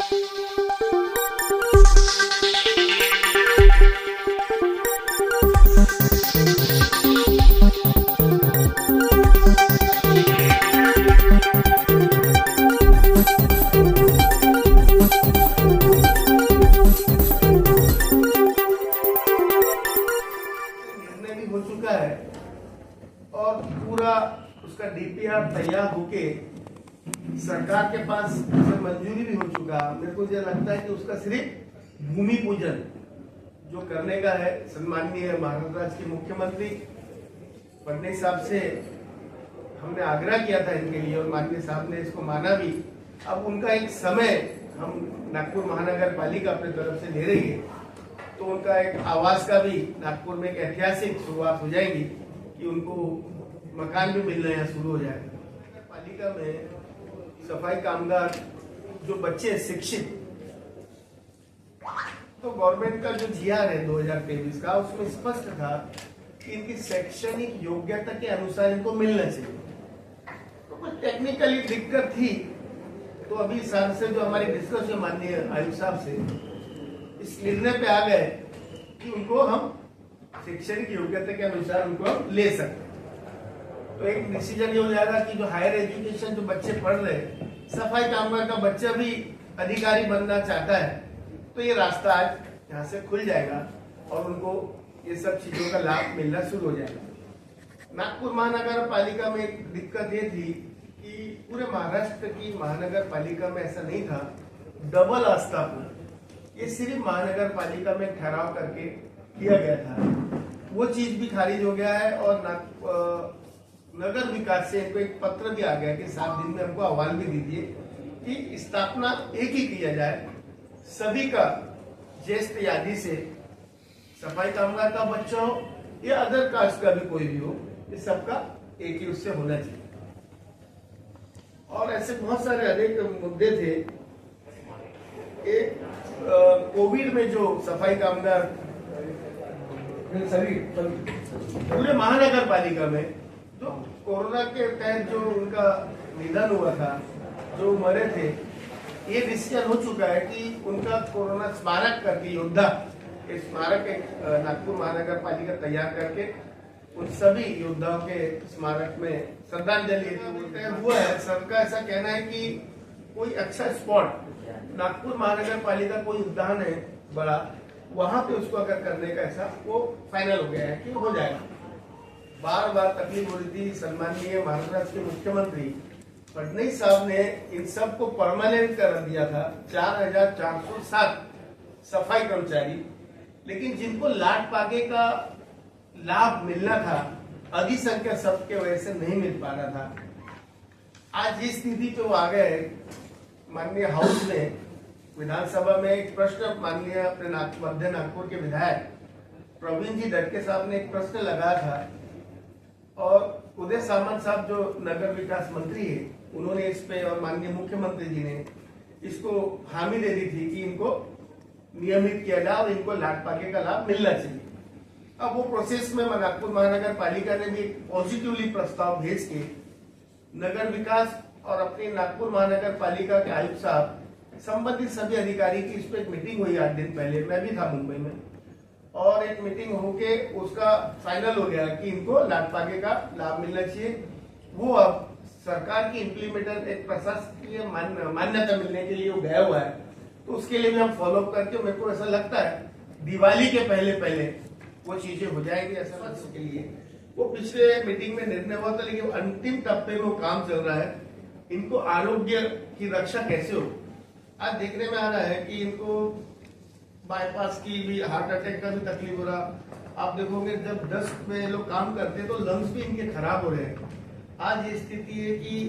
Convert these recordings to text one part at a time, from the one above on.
हो चुका है और पूरा उसका डीपीआर तैयार होके सरकार के पास उसे मंजूरी भी हो चुका। मेरे को यह लगता है कि उसका सिर्फ भूमि पूजन जो करने का है, सम्माननीय महाराष्ट्र राज्य के मुख्यमंत्री फडणवीस साहब से हमने आग्रह किया था इनके लिए और माननीय साहब ने इसको माना भी। अब उनका एक समय हम नागपुर महानगर पालिका अपनी तरफ से ले रही है, तो उनका एक आवास का भी नागपुर में एक ऐतिहासिक शुरुआत हो जाएगी कि उनको मकान भी मिलना यहाँ शुरू हो जाएगा। पालिका में सफाई कामगार जो बच्चे शिक्षित, तो गवर्नमेंट का जो जीआर है 2023 का, उसमें स्पष्ट था कि इनकी शैक्षणिक योग्यता के अनुसार इनको मिलना चाहिए। तो कुछ टेक्निकली दिक्कत थी, तो अभी सर से जो हमारी डिस्कस है माननीय आयुक्त साहब से, इस निर्णय पे आ गए कि उनको हम शैक्षणिक योग्यता के अनुसार उनको हम ले सकते। तो एक डिसीजन ये हो जाएगा कि जो हायर एजुकेशन जो बच्चे पढ़ रहे, सफाई कामगार का बच्चा भी अधिकारी बनना चाहता है, तो ये रास्ता आज यहाँ से खुल जाएगा और उनको ये सब चीजों का लाभ मिलना शुरू हो जाएगा। नागपुर महानगर पालिका में एक दिक्कत ये थी कि पूरे महाराष्ट्र की महानगर पालिका में ऐसा नहीं था डबल आस्थापना, ये सिर्फ महानगर पालिका में ठहराव करके किया गया था। वो चीज भी खारिज हो गया है और नगर विकास से इनको एक पत्र भी आ गया कि 7 दिन में हमको अहवाल भी दीजिए कि स्थापना एक ही किया जाए, सभी का ज्येष्ठ यादी से, सफाई कामगार का बच्चा हो या अदर कास्ट का भी कोई भी हो, ये सबका एक ही उससे होना चाहिए। और ऐसे बहुत सारे अनेक मुद्दे थे। एक कोविड में जो सफाई कामगार सभी पूरे महानगर पालिका में जो कोरोना के तहत जो उनका निधन हुआ था, जो मरे थे, ये डिसीजन हो चुका है कि उनका कोरोना स्मारक करके योद्धा एक स्मारक नागपुर महानगर पालिका तैयार करके उन सभी योद्धाओं के स्मारक में श्रद्धांजलि हुआ है। सबका ऐसा कहना है कि कोई अच्छा स्पॉट नागपुर महानगर पालिका कोई उद्यान है बड़ा, वहां पे उसको अगर करने का ऐसा वो फाइनल हो गया है कि हो जाएगा। बार बार तकलीफ हो रही थी। सम्माननीय महाराष्ट्र के मुख्यमंत्री फडणवीस साहब ने इन सब को परमानेंट कर दिया था, 4407 सफाई कर्मचारी, लेकिन जिनको लाट पागे का लाभ मिलना था, अधिसंख्या सबके वजह से नहीं मिल पा रहा था। आज इस स्थिति पे वो आ गए। माननीय हाउस में विधानसभा में एक प्रश्न माननीय अपने मध्य नागपुर के विधायक प्रवीण जी दटके साहब ने एक प्रश्न लगाया था और उदय सामंत साहब जो नगर विकास मंत्री है, उन्होंने इस पे और माननीय मुख्यमंत्री जी ने इसको हामी दे दी थी कि इनको नियमित किया जाए और इनको लाट पागे का लाभ मिलना चाहिए। अब वो प्रोसेस में नागपुर महानगर पालिका ने भी पॉजिटिवली प्रस्ताव भेज के नगर विकास और अपनी नागपुर महानगर पालिका के आयुक्त साहब संबंधित सभी अधिकारी की इस पर एक मीटिंग हुई 8 दिन पहले, मैं भी था मुंबई में, और एक मीटिंग होके उसका फाइनल हो गया कि इनको लाट पागे का लाभ मिलना चाहिए। वो अब सरकार की इम्प्लीमेंटर एक प्रशासकीय मान्यता मिलने के लिए वो गया हुआ है, तो उसके लिए भी हम फॉलो अप करके, मेरे को ऐसा लगता है दिवाली के पहले पहले वो चीजें हो जाएंगी ऐसा के लिए। वो पिछले मीटिंग में निर्णय हुआ था, लेकिन अंतिम तब्बे में वो काम चल रहा है। इनको आरोग्य की रक्षा कैसे हो, आज देखने में आ रहा है कि इनको बाईपास की भी, हार्ट अटैक का भी तकलीफ हो रहा। आप देखोगे जब डस्ट में लोग काम करते हैं तो लंग्स भी इनके खराब हो रहे हैं। आज ये स्थिति है कि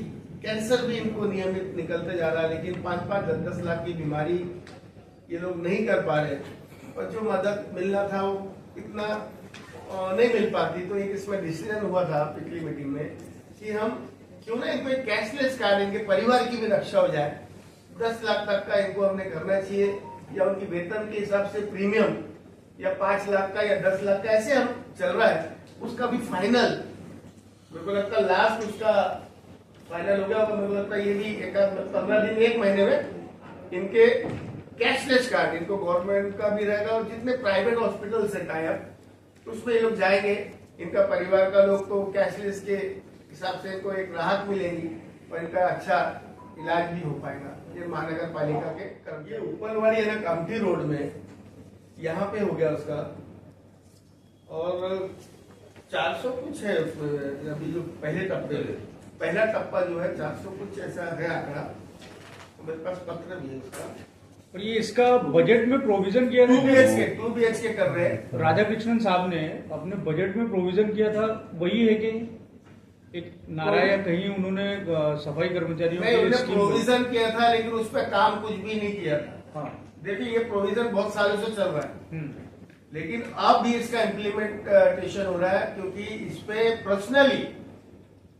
कैंसर भी इनको नियमित निकलते जा रहा है, लेकिन 5-5, 10-10 लाख की बीमारी ये लोग नहीं कर पा रहे और जो मदद मिलना था वो इतना नहीं मिल पाती। तो एक इसमें डिसीजन हुआ था पिछली मीटिंग में कि हम क्यों ना इनको एक कैशलेस कार्ड, इनके परिवार की भी रक्षा हो जाए। 10 लाख तक का इनको हमने करना चाहिए, या उनकी वेतन के हिसाब से प्रीमियम, या 5 लाख का या 10 लाख का, ऐसे हम चल रहा है। उसका भी फाइनल मेरे को लगता है लास्ट उसका फाइनल हो गया होगा। मेरे को लगता है ये भी 15 दिन 1 महीने में इनके कैशलेस कार्ड, इनको गवर्नमेंट का भी रहेगा और जितने प्राइवेट हॉस्पिटल से टाई अप उसमें ये लोग जाएंगे। इनका परिवार का लोग तो कैशलेस के हिसाब से इनको एक राहत मिलेगी और इनका अच्छा इलाज भी हो पाएगा। ये महानगर पालिका के कर्म। ये ऊपरवाड़ी है ना कामठी रोड में, यहाँ पे हो गया उसका, और 400 कुछ है उसमें अभी जो पहला टप्पा जो है 400 कुछ ऐसा है आंकड़ा, मेरे पास पत्र भी है उसका। और ये इसका बजट में प्रोविजन किया था 2 BHK कर रहे हैं। राधा कृष्णन साहब ने अपने बजट में प्रोविजन किया था, वही है कि एक नारा या कहीं उन्होंने सफाई कर्मचारियों नहीं, उन्होंने प्रोविजन किया था लेकिन उस पर काम कुछ भी नहीं किया था। हाँ। देखिए ये प्रोविजन बहुत सालों से चल रहा है, लेकिन अब भी इसका इम्प्लीमेंटेशन हो रहा है क्योंकि इस पे पर्सनली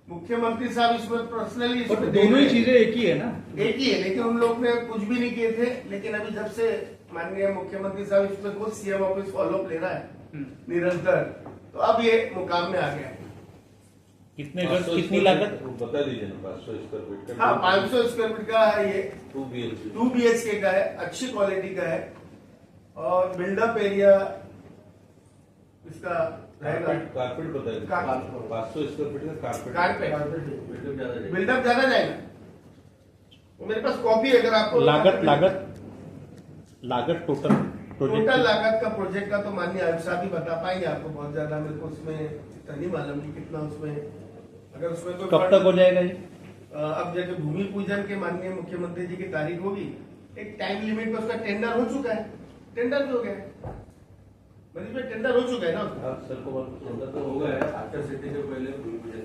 मुख्यमंत्री साहब इसमें पर्सनली दोनों ही चीजें एक ही है ना, एक ही है, लेकिन उन लोग ने कुछ भी नहीं किए थे। लेकिन अभी जब से माननीय मुख्यमंत्री साहब इसमें खुद सीएम ऑफिस फॉलोअप ले रहा है निरंतर, तो अब ये मुकाम में आ गया है। कितनी लागत बता दीजिए ना। 500 स्क्वायर फीट का। हाँ, 500 स्क्वायर फीट का है ये। 2 BHK का है, अच्छी क्वालिटी का है और बिल्डअप एरिया इसका रहेगा। कारपेट बता दीजिए। 500 स्क्वायर फीट का कारपेट बिल्डअप ज्यादा जाएगा। मेरे पास कॉपी है, अगर आपको लागत टोटल लागत का प्रोजेक्ट का तो माननीय आयुष साहब ही बता पाएंगे आपको। बहुत ज्यादा मेरे को उसमें इतना नहीं मालूम कि कितना उसमें, अगर उसमें कोई कब तक हो जाएगा ये? अब जैसे भूमि पूजन के माननीय मुख्यमंत्री जी की तारीख होगी, एक टाइम लिमिट में उसका टेंडर हो चुका है। टेंडर भी हो गया है, मतलब टेंडर हो चुका है ना सर को टेंडर तो हो गया है। आचार संहिता से पहले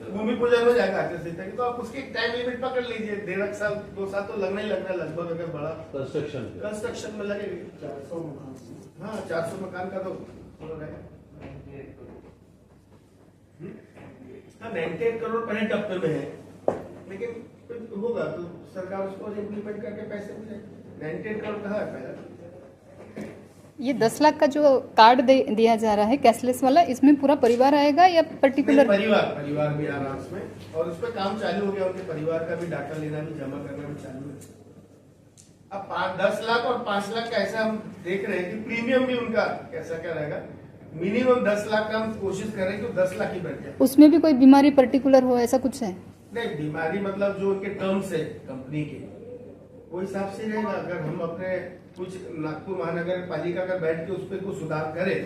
भूमि पूजन हो जाएगा आचार संहिता की, तो आप उसकी टाइम लिमिट पकड़ लीजिए। 1.5 साल 2 साल तो लगना ही लगना है लगभग, अगर बड़ा कंस्ट्रक्शन में लगेगी। 400 मकान, हाँ 400 मकान का तो रहेगा। हाँ 98 करोड़ पहले टप्पे में है, लेकिन होगा तो सरकार उसको इम्प्लीमेंट करके पैसे मिले। 98 करोड़ कहाँ है पहला। ये 10 लाख का जो कार्ड दिया जा रहा है कैशलेस वाला, इसमें पूरा परिवार आएगा या पर्टिकुलर? परिवार भी आ रहा है उसमें, और उस पर काम चालू हो गया। उनके परिवार का भी डाटा लेना भी जमा करना भी चालू है। अब 10 लाख और 5 लाख का ऐसा हम देख रहे हैं कि प्रीमियम भी उनका कैसा क्या रहेगा। मिनिमम 10 लाख का हम कोशिश कर रहे हैं कि 10 लाख ही बैठ जाए। उसमें भी कोई बीमारी पर्टिकुलर हो, ऐसा कुछ है? नहीं, बीमारी मतलब जो उनके टर्म्स है कंपनी के, वो हिसाब से रहेगा। अगर हम अपने कुछ नागपुर महानगर पालिका का बैठ के उस पर कुछ सुधार करें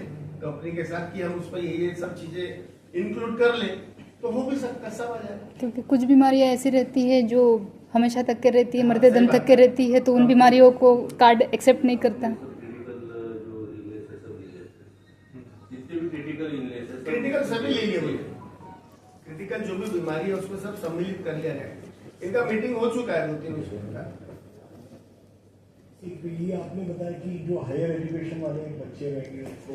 कंपनी के साथ कि हम उस पर ये सब चीजें इंक्लूड कर ले, तो हो भी सकता सब आ जाएगा। क्योंकि कुछ बीमारियां ऐसी रहती है जो हमेशा तक के रहती है, मरते दम तक के रहती है, तो उन बीमारियों को कार्ड एक्सेप्ट नहीं करता। क्रिटिकल सभी ले लिए बोले, क्रिटिकल जो भी बीमारी है उसमें सब सम्मिलित कर लिया जाएगा। इनका मीटिंग हो चुका है 2-3 विषयों का। एक ये आपने बताया कि जो हायर एजुकेशन वाले बच्चे रहेंगे उनको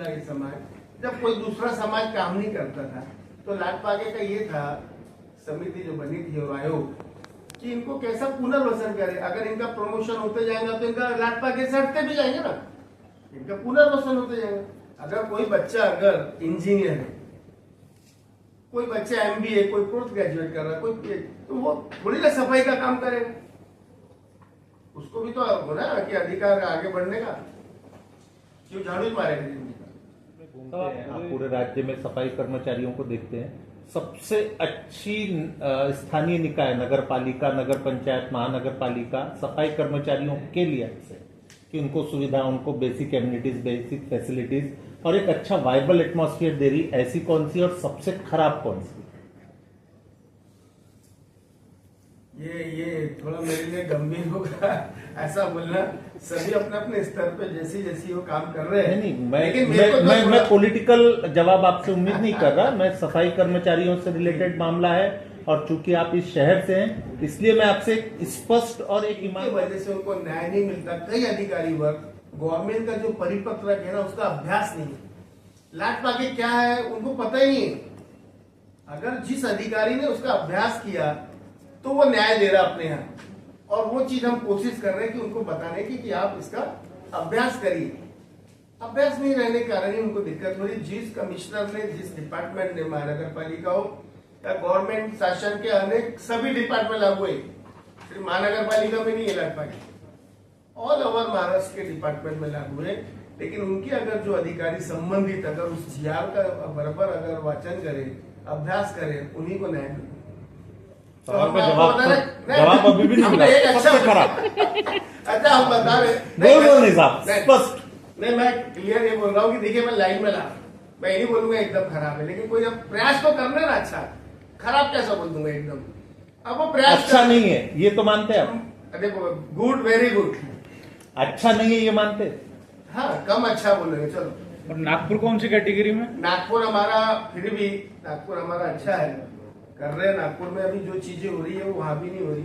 ये समाज, जब कोई दूसरा समाज काम नहीं करता था तो लाट पागे का ये था समिति जो बनी थी और आयोग कि इनको कैसा पुनर्वसन करे। अगर इनका प्रमोशन होते जाएगा तो इनका लाट पागे से हटते भी जाएंगे ना, इनका पुनर्वसन होते जाएगा। अगर कोई बच्चा अगर इंजीनियर है, कोई बच्चा MBA, कोई पोस्ट ग्रेजुएट कर रहा है, कोई, तो वो थोड़ी ना सफाई का काम करेगा। उसको भी तो होना है कि अधिकार आगे बढ़ने का, क्यों झाड़ू मारेगा। आप पूरे राज्य में सफाई कर्मचारियों को देखते हैं, सबसे अच्छी स्थानीय निकाय नगर पालिका, नगर पंचायत, महानगर पालिका सफाई कर्मचारियों के लिए है कि उनको सुविधा, उनको बेसिक एमिनिटीज, बेसिक फैसिलिटीज और एक अच्छा वाइबल एटमॉस्फेयर दे रही, ऐसी कौन सी और सबसे खराब कौन सी? ये थोड़ा मेरे लिए गंभीर होगा ऐसा बोलना। सभी अपने अपने स्तर पे जैसी वो काम कर रहे हैं। नहीं, मैं पॉलिटिकल जवाब आपसे उम्मीद नहीं कर रहा। मैं सफाई कर्मचारियों से रिलेटेड मामला है और चूंकि आप इस शहर से हैं इसलिए मैं आपसे स्पष्ट और एक ईमान वजह से उनको न्याय नहीं मिलता। कई अधिकारी वर्ग गवर्नमेंट का जो परिपत्रक है ना उसका अभ्यास नहीं है। लाट पाके क्या है उनको पता ही नहीं है। अगर जिस अधिकारी ने उसका अभ्यास किया तो वो न्याय दे रहा अपने यहाँ, और वो चीज हम कोशिश कर रहे हैं कि उनको बताने की कि आप इसका अभ्यास करिए। अभ्यास नहीं रहने के कारण ही उनको दिक्कत हो रही। जिस कमिश्नर ने, जिस डिपार्टमेंट ने, महानगर पालिका हो या गवर्नमेंट शासन के अनेक सभी डिपार्टमेंट लागू है, सिर्फ महानगर पालिका में नहीं है लाट पार्टी, ऑल ओवर महाराष्ट्र के डिपार्टमेंट में लागू है। लेकिन उनके अगर जो अधिकारी संबंधित अगर उस जीआर का बराबर अगर वाचन करे, अभ्यास करे, उन्हीं को न्याय मिले। सवाल का हम जवाब आपको बता रहे- जवाब अभी भी नहीं हमने मिला, एक अच्छा सबसे खराब। अच्छा हम बता रहे बोलो नहीं साहब, नहीं, स्पष्ट। नहीं मैं क्लियर ये बोल रहा हूँ कि देखिए मैं लाइन में ला, मैं नहीं बोलूंगा एकदम खराब है, लेकिन कोई अब प्रयास तो करना ना अच्छा, खराब कैसा बोल दूंगा एकदम। अब वो प्रयास अच्छा नहीं है ये तो मानते हैं आप? देखो गुड, वेरी गुड, अच्छा नहीं है ये मानते हैं? हाँ कम अच्छा बोलेंगे चलो। और नागपुर कौन सी कैटेगरी में? नागपुर हमारा फिर भी नागपुर हमारा अच्छा है, कर रहे हैं नागपुर में। अभी जो चीजें हो रही है वो वहां भी नहीं हो रही,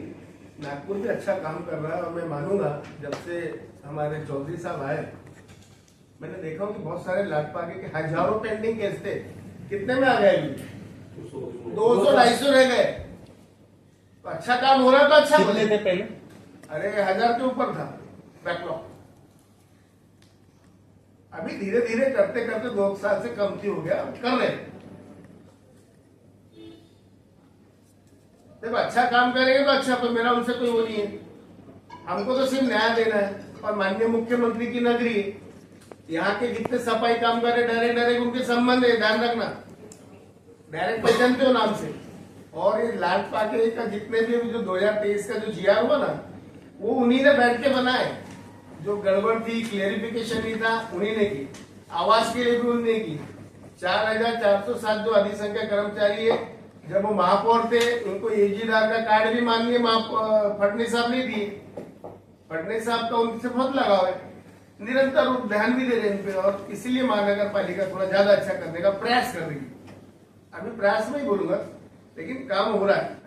नागपुर भी अच्छा काम कर रहा है। और मैं मानूंगा जब से हमारे चौधरी साहब आए, मैंने देखा कि बहुत सारे लाट पाके के हजारों पेंडिंग केस थे, कितने में आ गए? 200-250 रह गए। तो अच्छा काम हो रहा है तो अच्छा कितने बोले। थे पहले? अरे 1000 के ऊपर था बैकलॉग। अभी धीरे धीरे करते करते 2 साल से कमती हो गया, अब कर रहे हैं। जब अच्छा काम करेंगे तो अच्छा, तो मेरा उनसे कोई वो नहीं है, हमको तो सिर्फ न्याय देना है। और माननीय मुख्यमंत्री की नगरी है, यहाँ के जितने सफाई कामगार है डायरेक्ट उनके संबंध है, ध्यान रखना, डायरेक्ट पहचानते हो नाम से। और ये लाट पाके का जितने भी जो 2023 का जो जीआर हुआ ना, वो उन्हीं ने बैठ के बनाए। जो गड़बड़ थी, क्लेरिफिकेशन नहीं था, उन्हीं ने की। आवास के लिए भी उन्होंने की। 4407 जो अधिसंख्यक कर्मचारी है, जब वो महापौर थे उनको एजीदार का कार्ड भी माननीय फडणवीस साहब ने दिए। फडणवीस साहब का उनसे बहुत लगाव है, निरंतर वो ध्यान भी दे रहे हैं इन पे, और इसीलिए महानगर पालिका थोड़ा ज्यादा अच्छा करने का प्रयास कर रही है। अभी प्रयास में ही बोलूंगा, लेकिन काम हो रहा है।